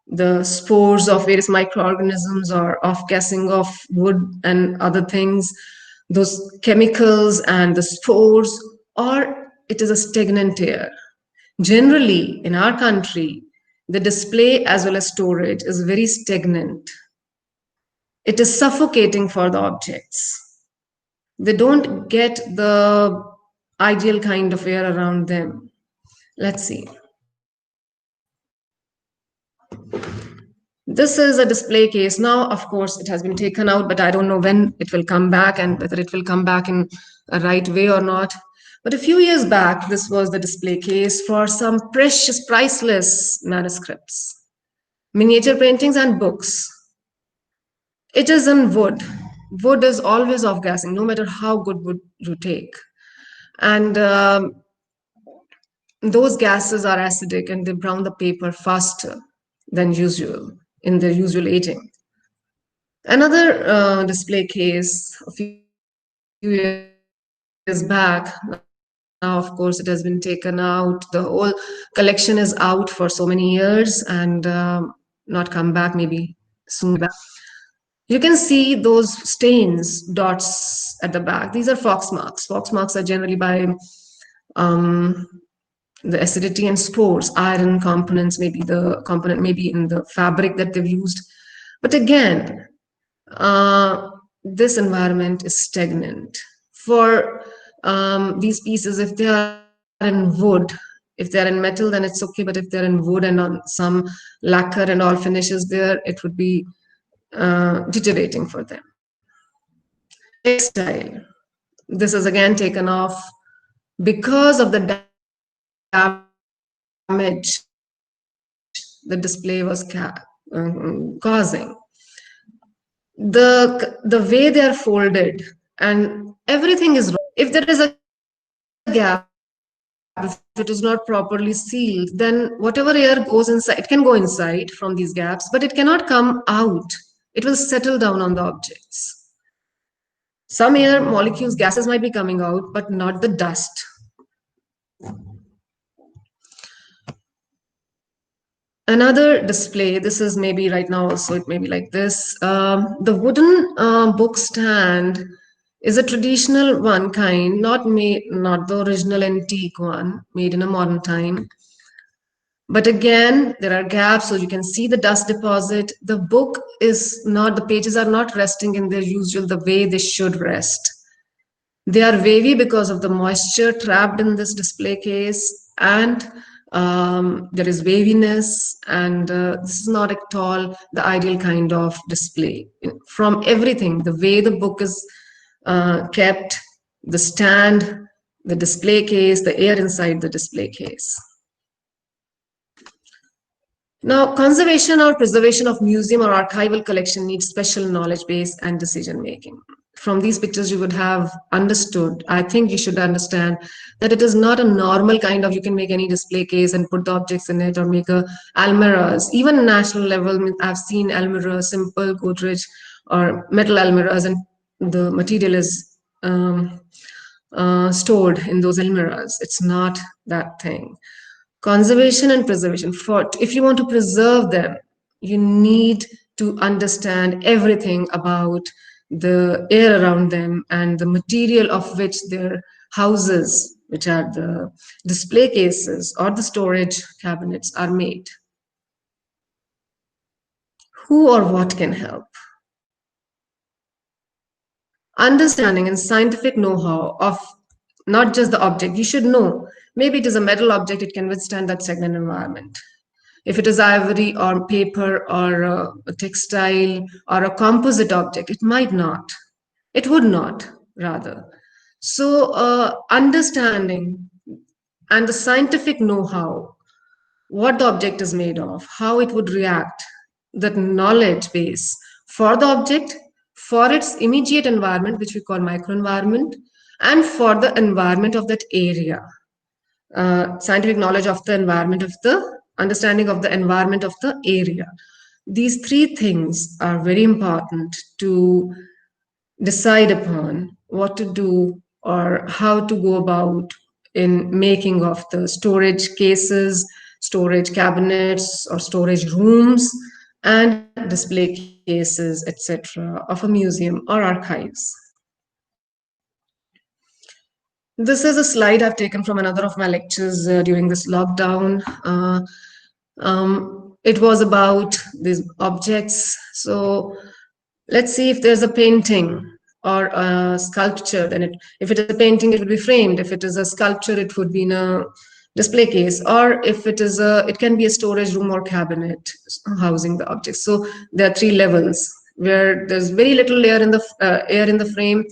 the spores of various microorganisms or off-gassing of wood and other things, those chemicals and the spores, or it is a stagnant air. Generally, in our country, the display as well as storage is very stagnant. It is suffocating for the objects. They don't get the ideal kind of air around them. Let's see. This is a display case. Now, of course, it has been taken out, but I don't know when it will come back and whether it will come back in a right way or not. But a few years back, this was the display case for some precious, priceless manuscripts, miniature paintings and books. It is in wood. Wood is always off-gassing, no matter how good wood you take. And those gases are acidic and they brown the paper faster than usual in their usual aging. Another display case a few years back, now of course it has been taken out, the whole collection is out for so many years and not come back, maybe soon back. You can see those stains, dots at the back. These are fox marks. Fox marks are generally by um, the acidity and spores, iron components, maybe the component, maybe in the fabric that they've used. But again, this environment is stagnant. For these pieces, if they are in wood, if they're in metal, then it's okay. But if they're in wood and on some lacquer and all finishes there, it would be deteriorating for them. Textile. This is again taken off because of the damage the display was causing. The way they are folded and everything is wrong. If there is a gap, if it is not properly sealed, then whatever air goes inside, it can go inside from these gaps, but it cannot come out. It will settle down on the objects. Some air molecules, gases might be coming out, but not the dust. Another display, this is maybe right now also, it may be like this. The wooden book stand is a traditional one kind, not the original antique one made in a modern time. But again, there are gaps, so you can see the dust deposit. The book is not, the pages are not resting in their usual, the way they should rest. They are wavy because of the moisture trapped in this display case, and there is waviness, and this is not at all the ideal kind of display. From everything, the way the book is kept, the stand, the display case, the air inside the display case. Now, conservation or preservation of museum or archival collection needs special knowledge base and decision making. From these pictures, you would have understood, I think you should understand, that it is not a normal kind of, you can make any display case and put the objects in it, or make a almirahs. Even national level, I've seen almirahs, simple Godrej or metal almirahs, and the material is stored in those almirahs. It's not that thing. Conservation and preservation. For if you want to preserve them, you need to understand everything about the air around them and the material of which their houses, which are the display cases or the storage cabinets, are made. Who or what can help? Understanding and scientific know-how of not just the object. You should know, maybe it is a metal object, it can withstand that stagnant environment. If it is ivory or paper or a textile or a composite object, it might not. It would not, rather. So, understanding and the scientific know-how, what the object is made of, how it would react, that knowledge base for the object, for its immediate environment, which we call microenvironment, and for the environment of that area. Scientific knowledge of the environment of the understanding of the environment of the area. These three things are very important to decide upon what to do or how to go about in making of the storage cases, storage cabinets, or storage rooms, and display cases, etc., of a museum or archives. This is a slide I've taken from another of my lectures during this lockdown. It was about these objects. So let's see if there's a painting or a sculpture. Then if it is a painting, it will be framed. If it is a sculpture, it would be in a display case. Or if it is it can be a storage room or cabinet housing the objects. So there are three levels where there's very little air in the frame,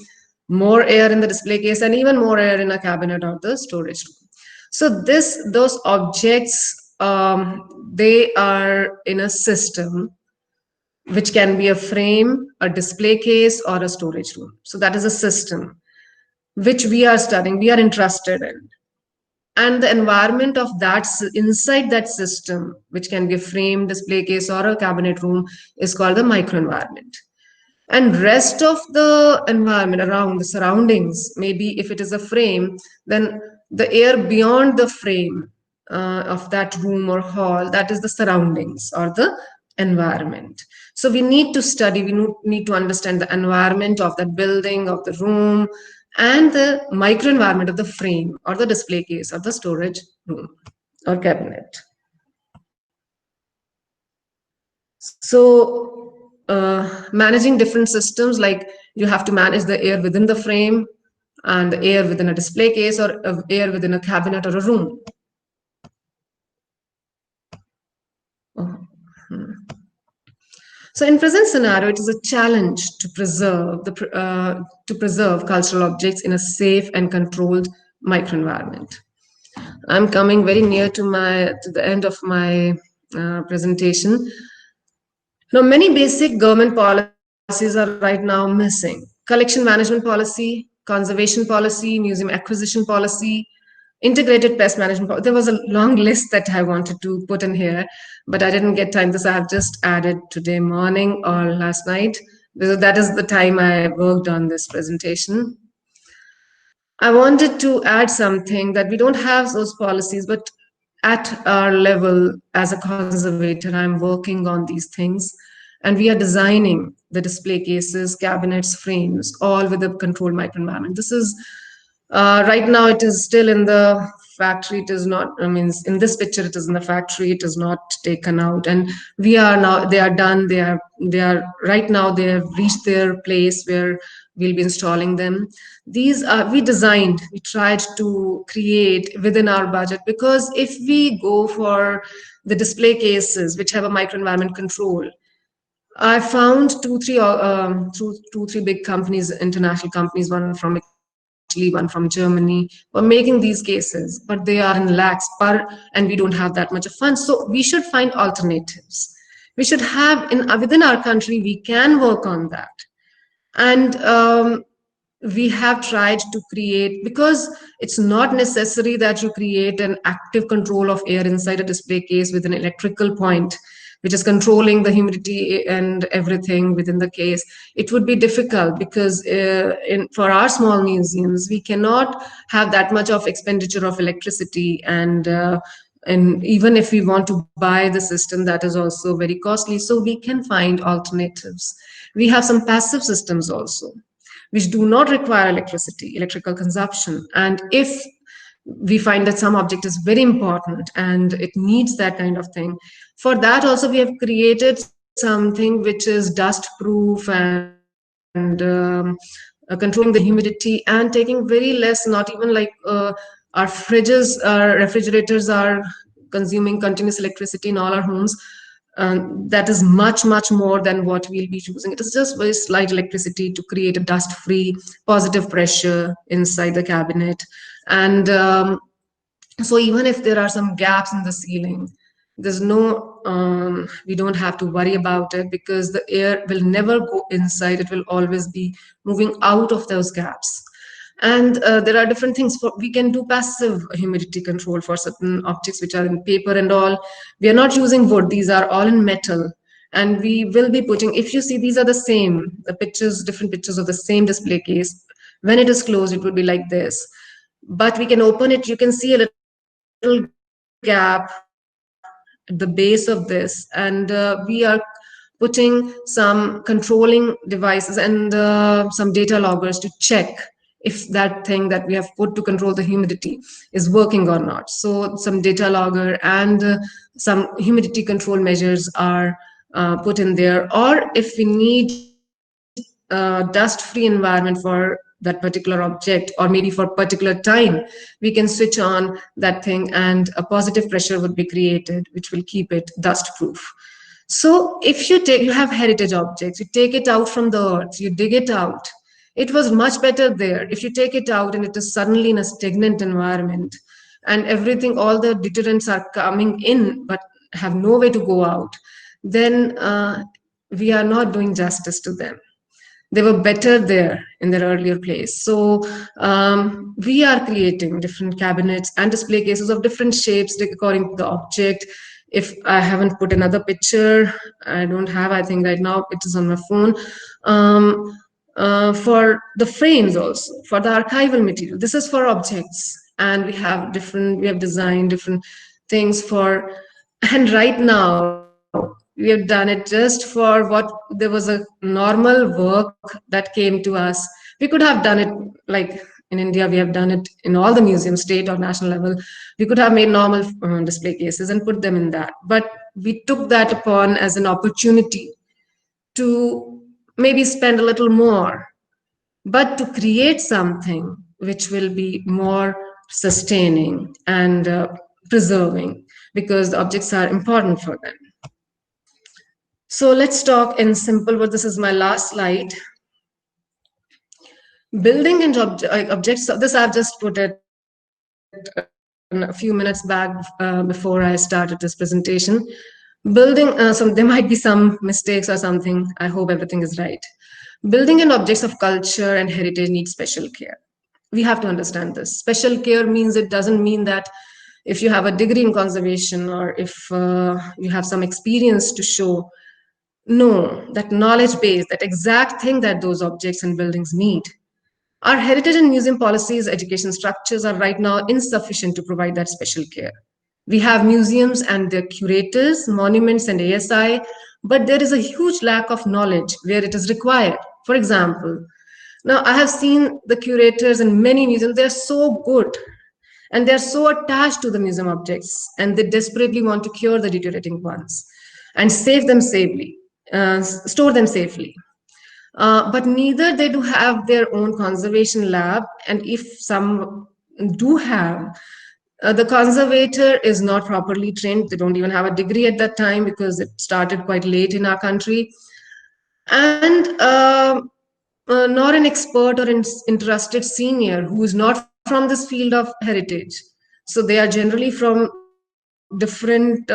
more air in the display case, and even more air in a cabinet or the storage room. So those objects, they are in a system which can be a frame, a display case, or a storage room. So that is a system which we are studying, we are interested in. And the environment of that inside that system, which can be a frame, display case, or a cabinet room, is called the microenvironment. And rest of the environment around the surroundings, maybe if it is a frame, then the air beyond the frame of that room or hall, that is the surroundings or the environment. So we need to study, we need to understand the environment of that building, of the room, and the microenvironment of the frame or the display case or the storage room or cabinet. So managing different systems, like you have to manage the air within the frame and the air within a display case or air within a cabinet or a room. Oh, hmm. So in present scenario, it is a challenge to preserve cultural objects in a safe and controlled microenvironment. I'm coming very near to the end of my presentation. Now, many basic government policies are right now missing. Collection management policy, conservation policy, museum acquisition policy, integrated pest management. There was a long list that I wanted to put in here, but I didn't get time. This I have just added today morning or last night. That is the time I worked on this presentation. I wanted to add something that we don't have those policies, but at our level as a conservator, I'm working on these things, and we are designing the display cases, cabinets, frames, all with a controlled microenvironment. This is right now, it is still in the factory. It is not, I mean, in this picture, it is in the factory. It is not taken out. And we are now, they are done. Right now, they have reached their place where we'll be installing them. These are, we tried to create within our budget, because if we go for the display cases, which have a microenvironment control, I found two, three big companies, international companies, one from Italy, one from Germany, were making these cases, but they are in lakhs per, and we don't have that much of funds. So we should find alternatives. We should have within our country, we can work on that. And we have tried to create, because it's not necessary that you create an active control of air inside a display case with an electrical point which is controlling the humidity and everything within the case. It would be difficult, because for our small museums, we cannot have that much of expenditure of electricity, and even if we want to buy the system, that is also very costly. So we can find alternatives. We have some passive systems also, which do not require electrical consumption. And if we find that some object is very important and it needs that kind of thing, for that also we have created something which is dust proof and controlling the humidity and taking very less, not even like our fridges, our refrigerators are consuming continuous electricity in all our homes. That is much, much more than what we'll be choosing. It is just very slight electricity to create a dust-free positive pressure inside the cabinet. And so even if there are some gaps in the ceiling, there's no, we don't have to worry about it, because the air will never go inside. It will always be moving out of those gaps. And there are different things. We can do passive humidity control for certain objects which are in paper and all. We are not using wood. These are all in metal. And we will be putting, if you see, these are the same, the pictures, different pictures of the same display case. When it is closed, it would be like this. But we can open it. You can see a little gap at the base of this. And we are putting some controlling devices and some data loggers to check if that thing that we have put to control the humidity is working or not. So some data logger and some humidity control measures are put in there. Or if we need a dust-free environment for that particular object, or maybe for a particular time, we can switch on that thing and a positive pressure would be created, which will keep it dust-proof. So if you have heritage objects, you take it out from the earth, you dig it out. It was much better there. If you take it out and it is suddenly in a stagnant environment, and everything, all the deterrents are coming in but have no way to go out, then we are not doing justice to them. They were better there in their earlier place. So we are creating different cabinets and display cases of different shapes according to the object. If I haven't put another picture, I don't have, I think right now it is on my phone. For the frames also, for the archival material, this is for objects. And we have designed different things for, and right now, We have done it just for what there was a normal work that came to us. We could have done it like in India, we have done it in all the museums, state or national level. We could have made normal display cases and put them in that. But we took that upon as an opportunity to maybe spend a little more, but to create something which will be more sustaining and preserving, because the objects are important for them. So let's talk in simple words. This is my last slide. Building and objects. So this I've just put it a few minutes back before I started this presentation. Building. So there might be some mistakes or something. I hope everything is right. Building and objects of culture and heritage need special care. We have to understand this. Special care means, it doesn't mean that if you have a degree in conservation or if you have some experience to show. No, that knowledge base, that exact thing that those objects and buildings need. Our heritage and museum policies, education structures are right now insufficient to provide that special care. We have museums and their curators, monuments and ASI, but there is a huge lack of knowledge where it is required. For example, now I have seen the curators in many museums, they're so good and they're so attached to the museum objects and they desperately want to cure the deteriorating ones and save them safely, store them safely. But neither they do have their own conservation lab, and if some do have, the conservator is not properly trained. They don't even have a degree at that time because it started quite late in our country. And nor an expert or interested senior who is not from this field of heritage. So they are generally from different,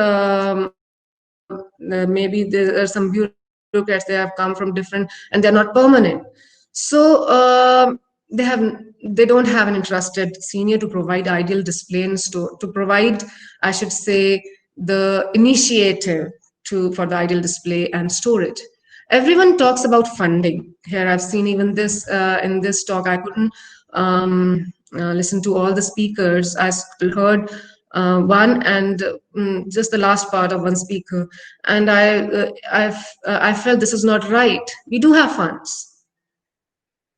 maybe there are some bureaucrats, they have come from different, and they're not permanent. So they don't have an interested senior to provide ideal display and store, to provide, I should say, the initiative for the ideal display and storage. Everyone talks about funding. Here I've seen even this in this talk. I couldn't listen to all the speakers. I heard one and just the last part of one speaker, and I felt this is not right. We do have funds,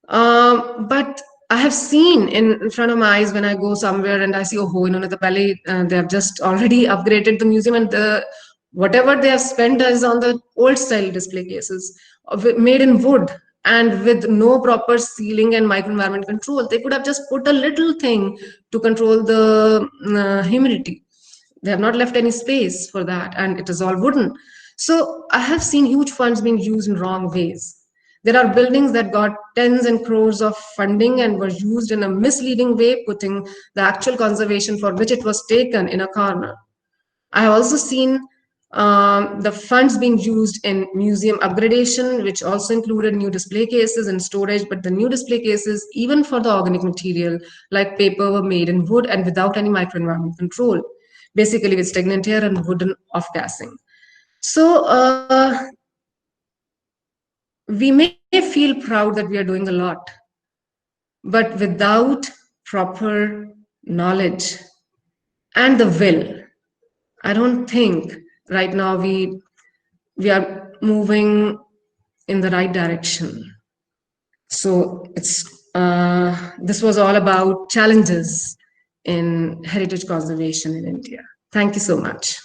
but I have seen in front of my eyes when I go somewhere and I see, oh, in the valley, they have just already upgraded the museum, and whatever they have spent is on the old style display cases made in wood and with no proper sealing and microenvironment control. They could have just put a little thing to control the humidity. They have not left any space for that, and it is all wooden. So I have seen huge funds being used in wrong ways. There are buildings that got tens and crores of funding and were used in a misleading way, putting the actual conservation for which it was taken in a corner. I have also seen the funds being used in museum upgradation, which also included new display cases and storage, but the new display cases, even for the organic material, like paper, were made in wood and without any microenvironment control, basically with stagnant air and wooden off-gassing. So we may feel proud that we are doing a lot, but without proper knowledge and the will, I don't think right now we are moving in the right direction. So this was all about challenges in heritage conservation in India. Thank you so much.